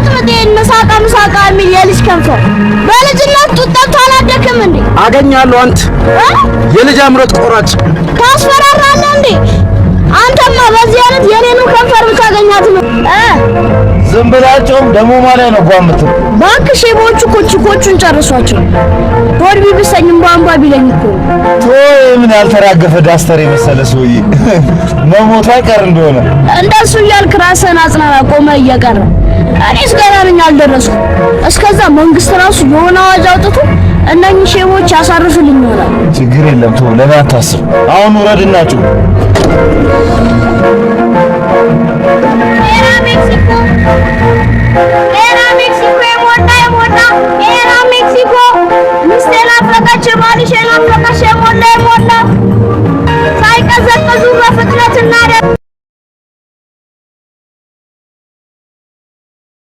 አትመጤን መሳቃ የሚል የልጅ ከንፈር በልጅነት ጡጠት አላደክም እንዴ? አገኛለሁ አንተ የልጅ አምሮት ቆራጭ ታስፈራራለህ እንዴ? አንተማ በዚህ አይነት የኔኑ ከንፈር ብታገኛት ነው ዝም ብላቸውም ደሞ ማለት ነው ጓምት ባክሽ ሼቦቹ ኮቹን ጨርሷቸው ሆድ ቢብሰኝም ቧንቧ ቢለኝ እኮ ቶይ ምን ያልተራገፈ ዳስተር የመሰለ ሰውዬ መሞት አይቀር እንደሆነ እንደሱ እያልክ ራስህን አጽናና ቆመ እየቀረ እኔስ ገና ነኝ አልደረስኩም እስከዛ መንግስት ራሱ የሆነ አዋጅ አውጥቶ እነኚህ ሼቦች ያሳርፍልኝ ይሆናል ችግር የለም ቶ ለምን አታስብ አሁን ወረድናችሁ Era Mexico Era Mexico ሚስቴን አፈቀች ባልሽን አፈቀሽ ሞላ ሳይቀዘቅዙ በፍጥነት እናደ